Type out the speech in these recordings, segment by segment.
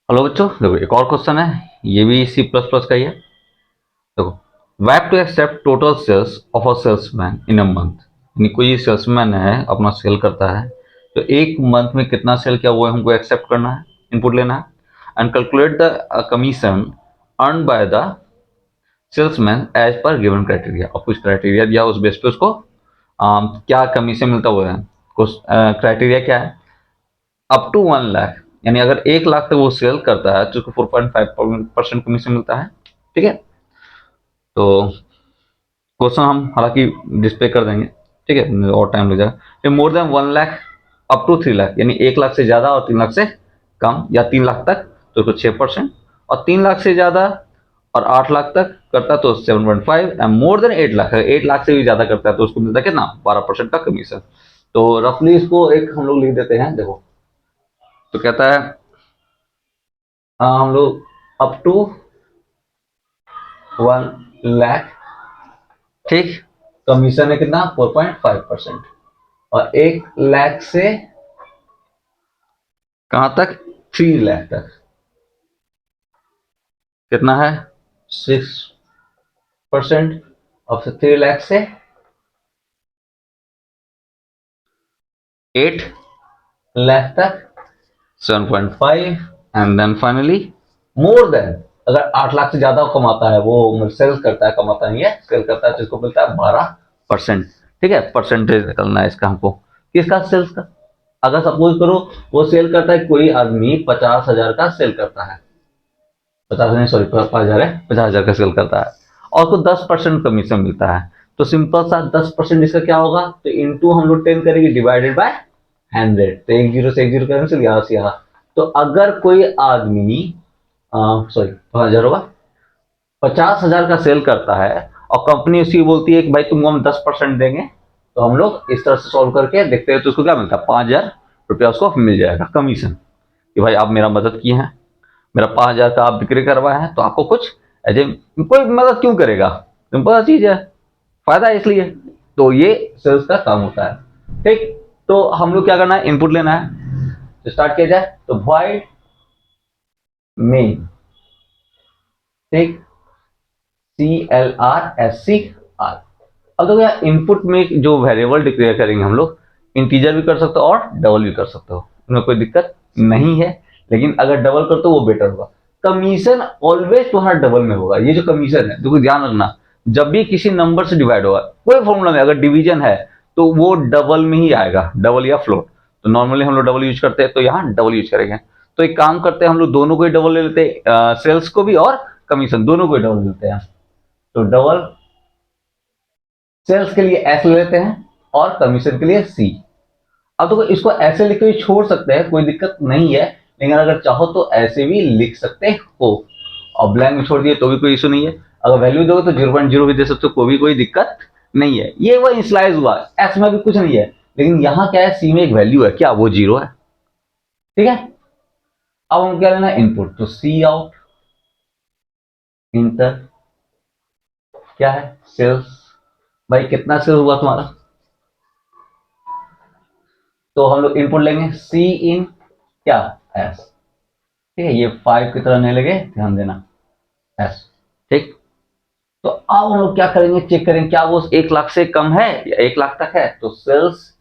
Hello बच्चों, देखो एक और क्वेश्चन है। ये भी सी प्लस प्लस का ही है। देखो, we have to accept total sales of a salesman in a month. यानी कोई सेल्समैन है, अपना सेल करता है, तो एक मंथ में कितना सेल किया वो हमको एक्सेप्ट करना है, इनपुट लेना है। And calculate the commission earn by the salesman as per given criteria. और कुछ क्राइटेरिया दिया, उस बेस पे उसको क्या कमीशन मिलता हुआ है। कुछ क्राइटेरिया क्या है, अप टू 1 लाख। यानी अगर 1 लाख तक वो सेल करता है तो उसको 4.5% कमीशन मिलता है। ठीक है, तो क्वेश्चन हम हालांकि डिस्प्ले कर देंगे, ठीक है, और टाइम लग जाएगा। More than 1 lakh up to 3 lakh, यानी 1 लाख से ज्यादा और 3 लाख से कम, या 3 लाख तक तो उसको 6%, और 3 लाख से ज्यादा और 8 लाख तक करता तो 7.5, and more than 8 lakh, 8 lakh से भी ज्यादा करता है तो उसको मिलता है कितना, 12% का कमीशन। तो रफली इसको एक हम लोग लिख देते हैं। देखो, तो कहता है हम लोग अप टू 1 लाख, ठीक, कमीशन है कितना, 4.5%। और 1 लाख से कहां तक, 3 लाख तक कितना है, 6%। और फिर 3 लाख से 8 लाख तक 7.5, and then finally more than, अगर 8 लाख से ज्यादा कमाता है, वो सेल करता है, कमाता नहीं है, सेल करता है, तो इसको मिलता है 12%। ठीक है, परसेंटेज निकलना है इसका हमको, किसका, सेल्स का। अगर सपोज करो वो सेल करता है, कोई आदमी 50,000 का सेल करता है, 50 नहीं सॉरी 5,000 है, 50,000 का सेल करता है, और उसको 10% कमीशन मिलता है, तो सिंपल सा 10% इसका क्या होगा, तो इंटू हम लोग 10 करेंगे, डिवाइडेड बाय 100। तो एक जीरो से एक जीरो कैंसिल, यहाँ से यहाँ। तो अगर कोई आदमी सॉरी 5,000 होगा, 50,000 का सेल करता है, और कंपनी उसकी बोलती है कि भाई तुमको हम 10% देंगे, तो हम लोग इस तरह से सॉल्व करके देखते हैं, तो उसको क्या मिलता है, 5,000 रुपया उसको मिल जाएगा कमीशन, कि भाई आप मेरा मदद किए हैं, मेरा 5,000 का आप बिक्री करवाए हैं, तो आपको कुछ एज कोई मदद क्यों करेगा, सिंपल चीज है, फायदा है इसलिए। तो ये सेल्स का काम होता है। ठीक, तो हम लोग क्या करना है, इनपुट लेना है। तो स्टार्ट किया जाए, तो वॉइड मेन, ठीक, CLRSCR। अब देखो यार, इनपुट में जो वेरिएबल डिक्लेयर करेंगे हम लोग, इंटीजर भी कर सकते हो और डबल भी कर सकते हो, उसमें कोई दिक्कत नहीं है। लेकिन अगर डबल करते हो वो बेटर होगा। कमीशन ऑलवेज तुम्हारा डबल में होगा। ये जो कमीशन है, देखो ध्यान रखना, जब भी किसी नंबर से डिवाइड होगा, कोई फॉर्मूला में अगर डिवीजन है तो वो डबल में ही आएगा, डबल या फ्लोट। तो नॉर्मली हम लोग डबल यूज करते हैं, तो यहाँ डबल यूज करेंगे। तो एक काम करते हैं, हम लोग दोनों को ही डबल ले लेते हैं, सेल्स को भी और कमीशन दोनों को ही डबल लेते हैं। तो डबल सेल्स के लिए एस लेते हैं और कमीशन के लिए सी। अब तो इसको ऐसे लिख के छोड़ सकते हैं, कोई दिक्कत नहीं है, लेकिन अगर चाहो तो ऐसे भी लिख सकते हो, और ब्लैंक में छोड़ दिए तो भी कोई इशू नहीं है। अगर वैल्यू दोगे तो 0.0 भी दे सकते हो, कोई दिक्कत नहीं है। ये वो इंस्लाइज हुआ, एस में भी कुछ नहीं है, लेकिन यहाँ क्या है, सी में एक वैल्यू है, क्या वो 0 है। ठीक है, अब हम क्या लेना, इनपुट, तो सी आउट इंटर क्या है, सेल्स। भाई कितना सेल्स हुआ तुम्हारा, तो हम लोग इनपुट लेंगे सी इन क्या, एस। ठीक है, ये 5 की तरह नहीं लगे, ध्यान देना, एस। ठीक, तो अब हम लोग क्या करेंगे, चेक करेंगे क्या वो 1 लाख से कम है या 1 लाख तक है। तो सेल्स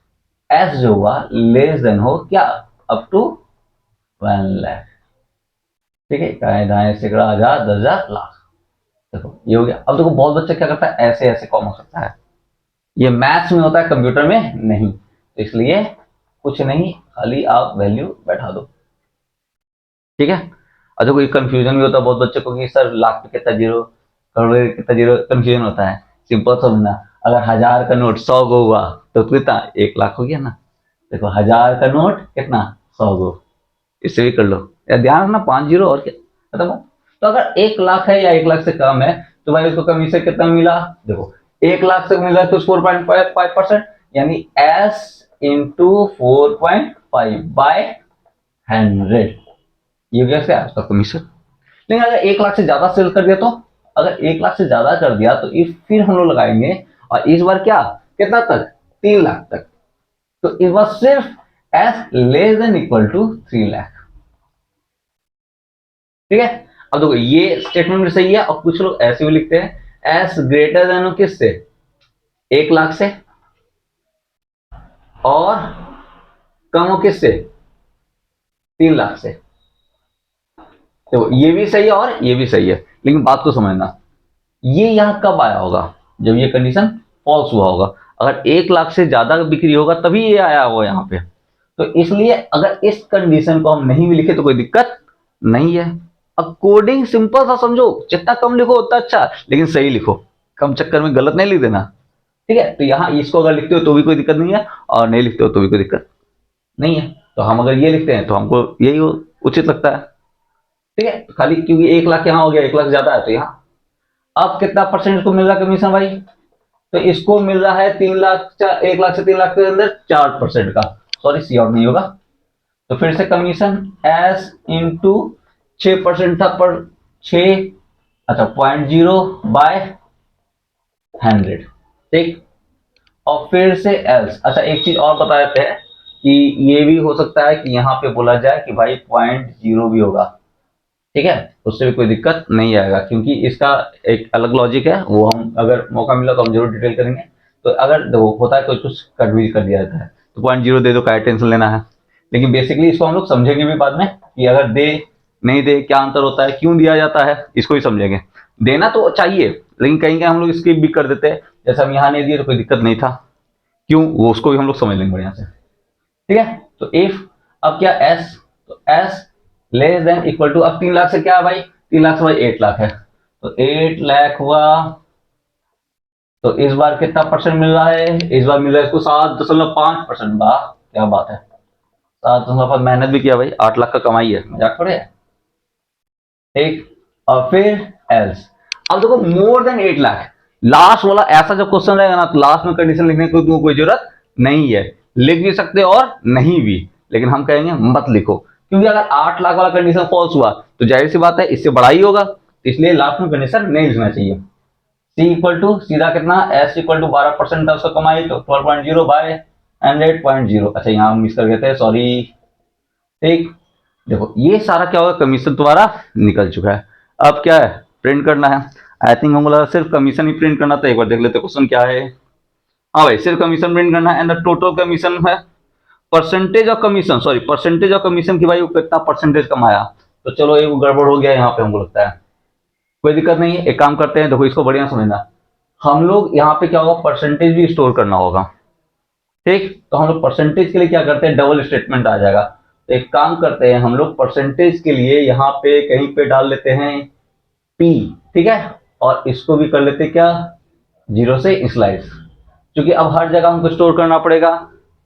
एस जो हुआ लेस देन हो क्या, अप टू 1 लाख। ठीक है, दाएं दाएं सैकड़ा, हजार, 10,000, लाख। देखो ये हो गया। अब देखो बहुत बच्चा क्या करता है, ऐसे ऐसे कॉमन करता है, ये मैथ्स में होता है, कंप्यूटर में नहीं, तो इसलिए कुछ नहीं, खाली आप वैल्यू बैठा दो। ठीक है, और देखो ये कंफ्यूजन भी होता है बहुत बच्चों को कि सर लाख पे कितना जीरो, करोड़ पे कितना जीरो, कंफ्यूजन होता है। सिंपल समझना, अगर 1,000 का नोट 100 गो हुआ तो कितना, 1 लाख हो गया ना। देखो 1,000 का नोट कितना, 100 गो, इससे भी कर लो, या ध्यान रखना 5 जीरो और क्या, खत्म। तो अगर 1 लाख है या 1 लाख से कम है, तो भाई उसको कमीशन कितना मिला, देखो 1 लाख से मिला तो 4.5%, यानी एस इंटू 4.5 बाय 100, ये हो गया क्या उसका कमीशन। लेकिन अगर 1 लाख से ज्यादा सेल कर दिया तो, अगर 1 लाख से ज्यादा कर दिया तो इस फिर हम लोग लगाएंगे, और इस बार क्या, कितना तक, 3 लाख तक। तो इस बार सिर्फ S less than equal to 3 lakh. ठीक है। अब देखो ये स्टेटमेंट भी सही है, और कुछ लोग ऐसे भी लिखते हैं एस ग्रेटर देन हो किससे, 1 लाख से, और कम हो किससे, 3 लाख से। तो ये भी सही है और ये भी सही है, लेकिन बात को समझना, ये यहां कब आया होगा, जब ये कंडीशन फॉल्स हुआ होगा। अगर 1 लाख से ज्यादा बिक्री होगा तभी ये आया होगा यहाँ पे। तो इसलिए अगर इस कंडीशन को हम नहीं भी लिखे तो कोई दिक्कत नहीं है। अब कोडिंग सिंपल सा समझो, जितना कम लिखो उतना अच्छा, लेकिन सही लिखो, कम चक्कर में गलत नहीं लिख देना। ठीक है, तो यहाँ इसको अगर लिखते हो तो भी कोई दिक्कत नहीं है, और नहीं लिखते हो तो भी कोई दिक्कत नहीं है। तो हम अगर ये लिखते हैं तो हमको यही उचित लगता है। ठीक है, तो खाली क्योंकि 1 लाख यहाँ हो गया, 1 लाख ज्यादा है तो यहाँ। अब कितना परसेंट को मिल रहा है कमीशन भाई, तो इसको मिल रहा है 3 लाख, 1 लाख से 3 लाख के अंदर 4% का, सॉरी सी आउट नहीं होगा। तो फिर से कमीशन एस इंटू 6% था पर 6, अच्छा 0.0/100। ठीक, और फिर से एल्स, अच्छा एक चीज और बता देते हैं कि ये भी हो सकता है कि यहाँ पे बोला जाए कि भाई 0.0 भी होगा। ठीक है, उससे भी कोई दिक्कत नहीं आएगा, क्योंकि इसका एक अलग लॉजिक है, वो हम अगर मौका मिला तो हम जरूर डिटेल करेंगे। तो अगर देखो होता है कुछ कुछ कट भी कर दिया जाता है, तो 0.0 दे दो, क्या टेंशन लेना है। लेकिन बेसिकली इसको हम लोग समझेंगे भी बाद में कि अगर दे नहीं दे क्या अंतर होता है, क्यों दिया जाता है, इसको भी समझेंगे। देना तो चाहिए, लेकिन कहीं कहीं हम लोग स्किप भी कर देते हैं, जैसे हम यहाँ नहीं दिए तो कोई दिक्कत नहीं था, क्यों, वो उसको भी हम लोग समझ लेंगे बढ़िया से। ठीक है, तो इफ, अब क्या एस, तो S less than equal to, अब 3 लाख से क्या है भाई, 3 लाख से भाई 8 लाख है, तो 8 लाख हुआ। तो इस बार कितना परसेंट मिल रहा है, इस बार मिल रहा है इसको 7.5%। वाह क्या बात है, 7.5, मेहनत भी किया भाई, 8 लाख का कमाई है, मजाक थोड़े है। ठीक, और फिर एल्स, अब देखो मोर देन 8 लाख, लास्ट वाला ऐसा जब क्वेश्चन रहेगा ना, तो लास्ट में कंडीशन लिखने की तुमको कोई जरूरत नहीं है, लिख भी सकते और नहीं भी, लेकिन हम कहेंगे मत लिखो, क्योंकि अगर 8 लाख वाला कंडीशन फॉल्स हुआ तो जाहिर सी बात है इससे बड़ा ही होगा, तो इसलिए लास्ट में कंडीशन नहीं लिखना चाहिए। सी इक्वल टू सीधा कितना, एस इक्वल टू 12% था उसका कमाई, तो 12.0/100.0, अच्छा यहाँ हम मिस कर गए थे, सॉरी। ठीक, देखो ये सारा क्या होगा, कमीशन तुम्हारा निकल चुका है। अब क्या है, प्रिंट करना है। आई थिंक हमको लगा सिर्फ कमीशन ही प्रिंट करना था, एक बार देख लेते क्वेश्चन क्या है। हाँ भाई, सिर्फ कमीशन प्रिंट करना है, एंड द टोटल कमीशन है, percentage of commission, sorry percentage of commission की भाई वो कितना परसेंटेज कमाया। तो चलो ये गड़बड़ हो गया यहाँ पे, हमको लगता है कोई दिक्कत नहीं है, एक काम करते हैं, देखो इसको बढ़िया समझना, हम लोग यहाँ पे क्या होगा, परसेंटेज भी स्टोर करना होगा। ठीक, तो हम लोग परसेंटेज के लिए क्या करते हैं, डबल स्टेटमेंट आ जाएगा। तो एक काम करते हैं हम लोग, परसेंटेज के लिए यहाँ पे कहीं पे डाल लेते हैं पी, ठीक है, और इसको भी कर लेते क्या, 0 से स्लाइस, क्योंकि अब हर जगह हमको स्टोर करना पड़ेगा।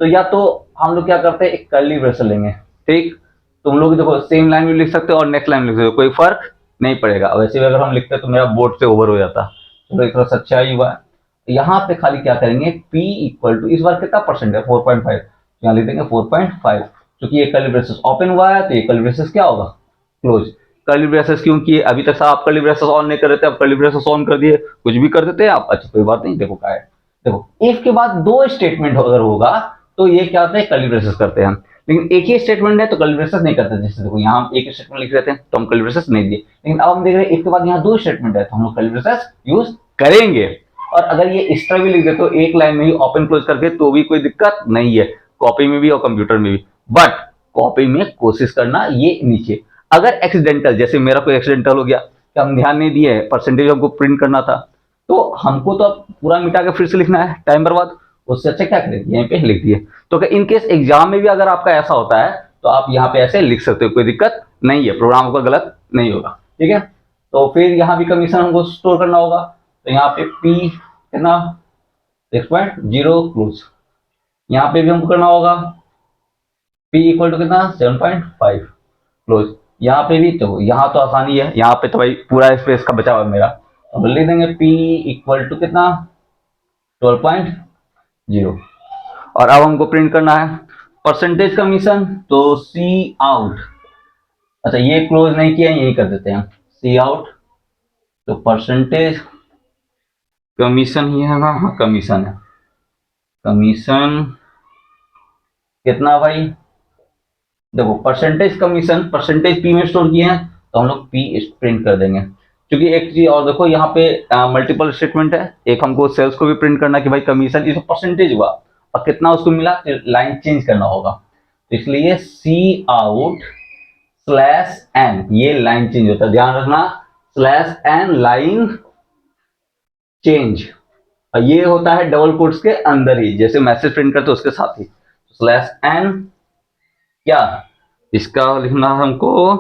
तो या तो हम लोग क्या करते हैं, एक कर्ली ब्रेसेस लेंगे। ठीक, तुम लोग देखो सेम लाइन में लिख सकते हो और नेक्स्ट लाइन में लिख सकते हो, कोई फर्क नहीं पड़ेगा। वैसे भी अगर हम लिखते तो मेरा बोर्ड से ओवर हो जाता, तो एक तरह से अच्छा ही हुआ। यहाँ पे खाली क्या करेंगे, P इक्वल टू, इस बार कितना परसेंट है, 4.5, यहाँ लिख देंगे 4.5, क्योंकि ये कर्ली ब्रेसेस ओपन हुआ है तो ये कर्ली ब्रेसेस क्या होगा, क्लोज। कर्ली ब्रेसेस क्योंकि अभी तक आप कर्ली ब्रेसेस ऑन नहीं कर रहे थे, अब कर्ली ब्रेसेस ऑन कर दिए, कुछ भी कर देते हैं आप, अच्छा कोई बात नहीं। देखो क्या है, देखो इफ के बाद 2 स्टेटमेंट अगर होगा तो ये क्या होता है, कर्ली ब्रेसेस करते हैं। लेकिन एक ही स्टेटमेंट है तो कर्ली ब्रेसेस नहीं करते, जैसे देखो यहाँ हम एक ही स्टेटमेंट लिख रहे थे तो हम कर्ली ब्रेसेस नहीं दिए, लेकिन अब हम देख रहे हैं एक के बाद यहाँ 2 स्टेटमेंट है तो हम लोग कर्ली ब्रेसेस यूज करेंगे। और अगर ये इस तरह भी लिख दे तो एक लाइन में ही ओपन क्लोज करके तो भी कोई दिक्कत नहीं है, कॉपी में भी और कंप्यूटर में भी। बट कॉपी में कोशिश करना ये नीचे, अगर एक्सीडेंटल, जैसे मेरा कोई एक्सीडेंटल हो गया कि हम ध्यान नहीं दिए, परसेंटेज हमको प्रिंट करना था, तो हमको तो अब पूरा मिटा के फिर से लिखना है, टाइम बर्बाद, उससे अच्छा क्या करें यहीं पे लिख दिए। तो अगर इन केस एग्जाम में भी अगर आपका ऐसा होता है तो आप यहाँ पे ऐसे लिख सकते हो, कोई दिक्कत नहीं है, प्रोग्राम आपका गलत नहीं होगा। ठीक है, तो फिर यहाँ भी कमीशन हमको स्टोर करना होगा, तो यहाँ पे पी कितना, 6.0 क्लोज, यहाँ पे भी हमको करना होगा पी इक्वल टू कितना, 7.5 क्लोज, यहाँ पे भी। तो यहाँ तो आसानी है, यहाँ पे तो भाई पूरा स्पेस का बचा हुआ है मेरा, तो लिख देंगे पी इक्वल टू कितना, 12.0। और अब हमको प्रिंट करना है परसेंटेज कमीशन, तो सी आउट, अच्छा ये क्लोज नहीं किया, यही कर देते हैं सी आउट, तो परसेंटेज कमीशन ही है ना, हाँ कमीशन है, कमीशन कितना भाई, देखो परसेंटेज कमीशन, परसेंटेज पी में स्टोर किए हैं तो हम लोग पी प्रिंट कर देंगे। क्योंकि एक चीज और देखो, यहाँ पे मल्टीपल स्टेटमेंट है, एक हमको सेल्स को भी प्रिंट करना कि भाई कमीशन इस परसेंटेज हुआ और कितना उसको मिला, लाइन चेंज करना होगा। तो इसलिए सी आउट स्लैश एन, ये लाइन चेंज होता है, ध्यान रखना, स्लैश एन लाइन चेंज। और ये होता है डबल कोट्स के अंदर ही, जैसे मैसेज प्रिंट करते उसके साथ ही। स्लैश एन क्या, इसका लिखना हमको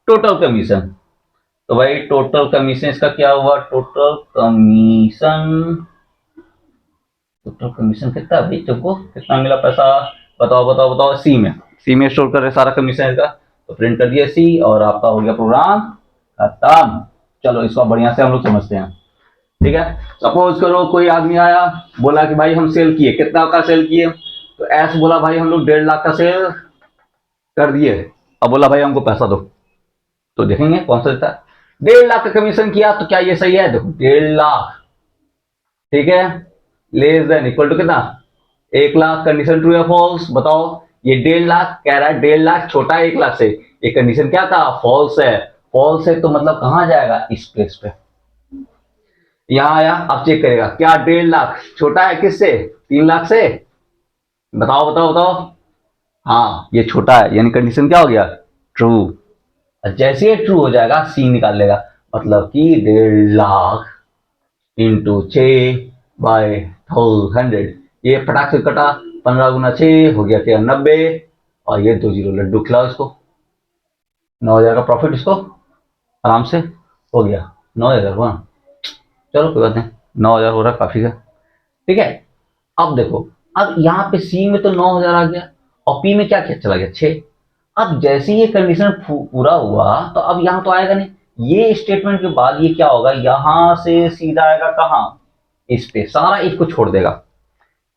टोटल कमीशन। तो भाई टोटल कमीशन इसका क्या हुआ, टोटल कमीशन कितना भाई, तुमको कितना मिला पैसा, बताओ बताओ बताओ। सी में स्टोर कर रहे सारा कमीशन इसका, तो प्रिंट कर दिया सी, और आपका हो गया प्रोग्राम खत्म। चलो इसको बढ़िया से हम लोग समझते हैं। ठीक है, सपोज करो कोई आदमी आया, बोला कि भाई हम सेल किए, कितना का सेल किए, तो एस बोला भाई हम लोग 1.5 लाख का सेल कर दिए, अब बोला भाई हमको पैसा दो। तो देखेंगे कौन सा देता है। 1.5 लाख का कमीशन किया, तो क्या ये सही है, देखो 1.5 लाख, ठीक है, लेस देन इक्वल टू कितना, 1 लाख। कंडीशन ट्रू या फॉल्स, बताओ। ये 1.5 लाख कह रहा है, 1.5 लाख छोटा है 1 लाख से, ये कंडीशन क्या था, फॉल्स है। फॉल्स है तो मतलब कहां जाएगा, इस प्लेस पे। यहां आया, अब चेक करेगा क्या 1.5 लाख छोटा है किससे, 3 लाख से, बताओ बताओ बताओ। हाँ ये छोटा है, यानी कंडीशन क्या हो गया, ट्रू। जैसे ये ट्रू हो जाएगा सी निकाल लेगा, मतलब कि 1.5 लाख इंटू 6/100, ये फटाक से कटा, 15 गुना 6 हो गया क्या, 90, और ये 2 जीरो लड्डू खिलाओ इसको, 9,000 का प्रॉफिट इसको आराम से हो गया। 9,000 हुआ, चलो कोई बात नहीं, 9,000 हो रहा काफी है। ठीक है, अब देखो, अब यहाँ पे सी में तो 9,000 आ गया, और पी में क्या क्या चला गया, 6। अब जैसे ये कंडीशन पूरा हुआ, तो अब यहाँ तो आएगा नहीं, ये स्टेटमेंट के बाद ये क्या होगा, यहां से सीधा आएगा कहां, इस पे, सारा एक को छोड़ देगा।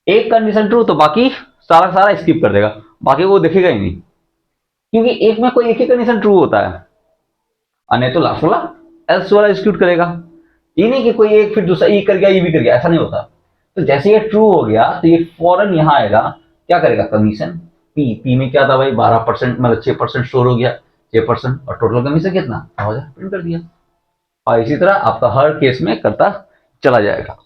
एक कंडीशन ट्रू तो बाकी सारा सारा स्किप कर देगा, बाकी वो देखेगा ही नहीं, क्योंकि एक में कोई एक ही कंडीशन ट्रू होता है, और नहीं तो लास्ट वाला एल्स वाला एग्जीक्यूट करेगा। ये नहीं कि कोई एक फिर दूसरा ई कर गया, ये भी कर गया, ऐसा नहीं होता। तो जैसे ये ट्रू हो गया, तो ये फौरन यहां आएगा, क्या करेगा, कमीशन पी। पी में क्या था भाई, 12%, मतलब 6% स्टोर हो गया, 6%, और टोटल कमीशन कितना, 9,000 प्रिंट कर दिया। और इसी तरह आपका हर केस में करता चला जाएगा।